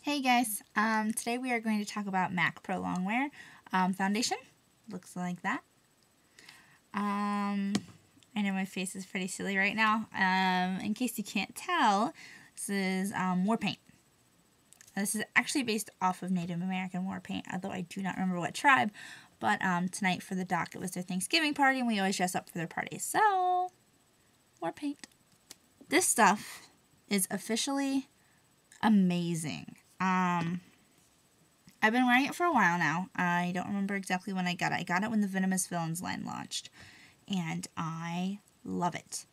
Hey guys, today we are going to talk about M.A.C Pro Longwear Foundation. Looks like that. I know my face is pretty silly right now. In case you can't tell, this is war paint. This is actually based off of Native American war paint, although I do not remember what tribe. But tonight for the doc, it was their Thanksgiving party, and we always dress up for their parties. So, war paint. This stuff is officially amazing. I've been wearing it for a while now. I don't remember exactly when I got it. I got it when the Venomous Villains line launched, and I love it.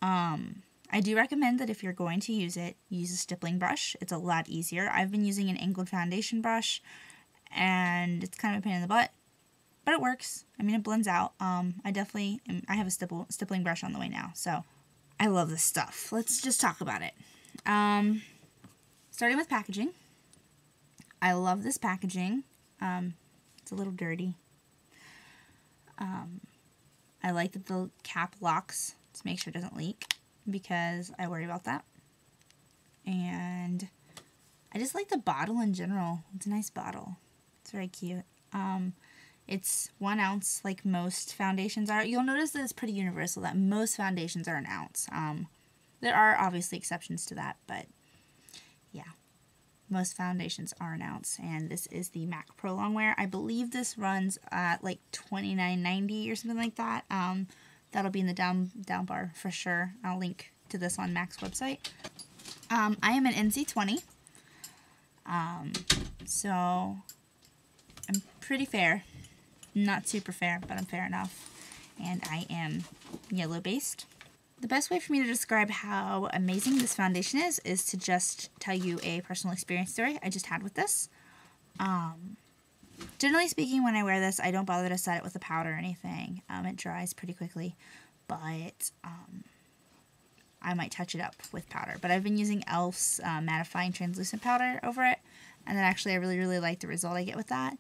I do recommend that if you're going to use it, use a stippling brush. It's a lot easier. I've been using an angled foundation brush, and it's kind of a pain in the butt, but it works. I mean, it blends out. I have a stippling brush on the way now, so I love this stuff. Let's just talk about it. Starting with packaging. I love this packaging. It's a little dirty. I like that the cap locks to make sure it doesn't leak because I worry about that. And I just like the bottle in general. It's a nice bottle. It's very cute. It's 1 ounce like most foundations are. You'll notice that it's pretty universal that most foundations are 1 ounce. There are obviously exceptions to that, but yeah. Most foundations are 1 ounce, and this is the M.A.C Pro Longwear. I believe this runs at like $29.90 or something like that. That'll be in the down bar for sure. I'll link to this on M.A.C's website. I am an NC20, so I'm pretty fair. Not super fair, but I'm fair enough. And I am yellow based. The best way for me to describe how amazing this foundation is to just tell you a personal experience story I just had with this. Generally speaking, when I wear this, I don't bother to set it with a powder or anything. It dries pretty quickly, but I might touch it up with powder. But I've been using e.l.f.'s mattifying translucent powder over it, and then actually I really like the result I get with that.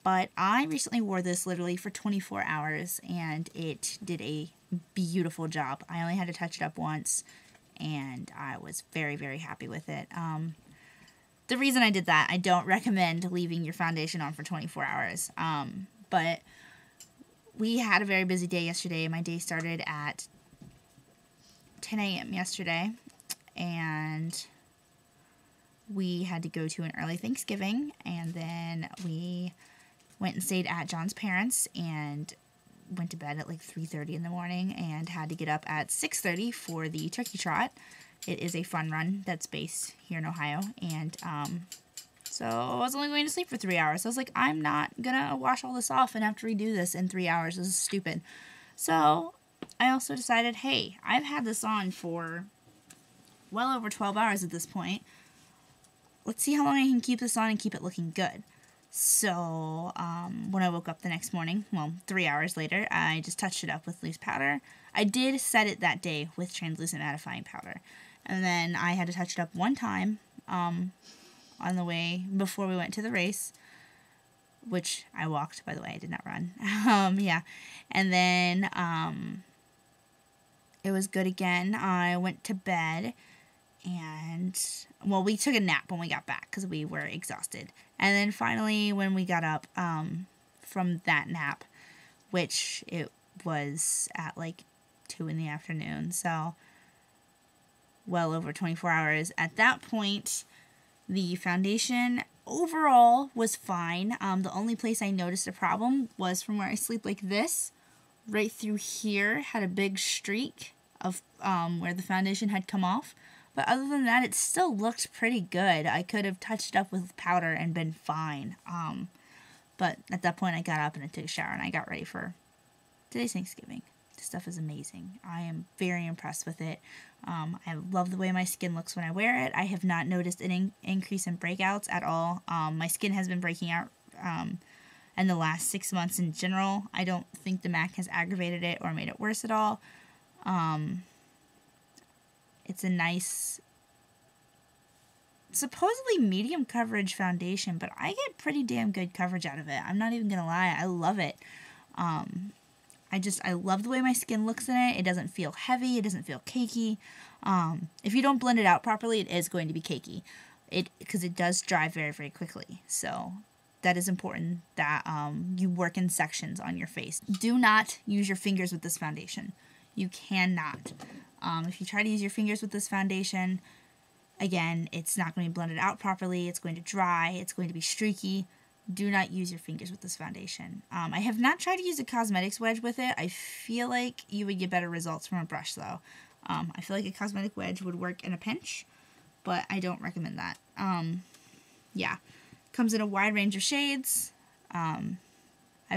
But I recently wore this literally for 24 hours, and it did a beautiful job. I only had to touch it up once, and I was very happy with it. The reason I did that, I don't recommend leaving your foundation on for 24 hours. But we had a very busy day yesterday. My day started at 10 a.m. yesterday, and we had to go to an early Thanksgiving, and then we went and stayed at John's parents, and went to bed at like 3:30 in the morning, and had to get up at 6:30 for the turkey trot. It is a fun run that's based here in Ohio, and so I was only going to sleep for 3 hours. I was like, I'm not gonna wash all this off and have to redo this in 3 hours. This is stupid. So I also decided, hey, I've had this on for well over 12 hours at this point. Let's see how long I can keep this on and keep it looking good. So, when I woke up the next morning, well, 3 hours later, I just touched it up with loose powder. I did set it that day with translucent mattifying powder. And then I had to touch it up one time, on the way before we went to the race, which I walked, by the way, I did not run. Yeah. And then, it was good again. I went to bed, and, well, we took a nap when we got back because we were exhausted. And then finally, when we got up from that nap, which it was at like 2 in the afternoon, so well over 24 hours. At that point, the foundation overall was fine. The only place I noticed a problem was from where I sleep like this. Right through here had a big streak of where the foundation had come off. But other than that, it still looked pretty good. I could have touched it up with powder and been fine. But at that point, I got up and I took a shower and I got ready for today's Thanksgiving. This stuff is amazing. I am very impressed with it. I love the way my skin looks when I wear it. I have not noticed an increase in breakouts at all. My skin has been breaking out in the last 6 months in general. I don't think the M.A.C has aggravated it or made it worse at all. It's a nice, supposedly medium coverage foundation, but I get pretty damn good coverage out of it. I'm not even gonna lie, I love it. I love the way my skin looks in it. It doesn't feel heavy, it doesn't feel cakey. If you don't blend it out properly, it is going to be cakey. because it does dry very, very quickly. So that is important that you work in sections on your face. Do not use your fingers with this foundation. You cannot. If you try to use your fingers with this foundation, again, it's not going to be blended out properly. It's going to dry. It's going to be streaky. Do not use your fingers with this foundation. I have not tried to use a cosmetics wedge with it. I feel like you would get better results from a brush, though. I feel like a cosmetic wedge would work in a pinch, but I don't recommend that. Yeah. Comes in a wide range of shades. I've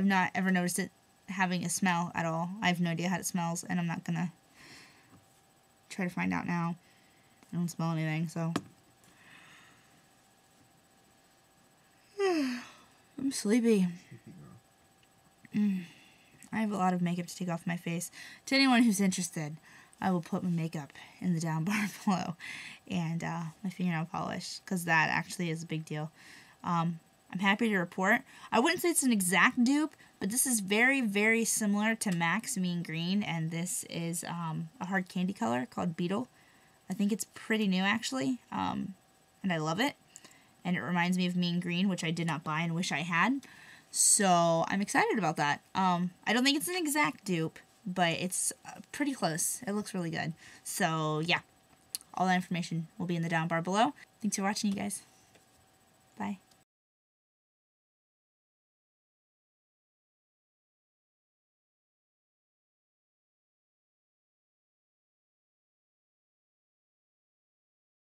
not ever noticed it having a smell at all. I have no idea how it smells, and I'm not going to try to find out now. I don't smell anything, so. I'm sleepy. I have a lot of makeup to take off my face. To anyone who's interested, I will put my makeup in the down bar below, and my fingernail polish, because that actually is a big deal. I'm happy to report. I wouldn't say it's an exact dupe, but this is very, very similar to M.A.C Mean Green, and this is a hard candy color called Beetle. I think it's pretty new, actually, and I love it. And it reminds me of Mean Green, which I did not buy and wish I had. So I'm excited about that. I don't think it's an exact dupe, but it's pretty close. It looks really good. So yeah, all that information will be in the down bar below. Thanks for watching, you guys. Bye.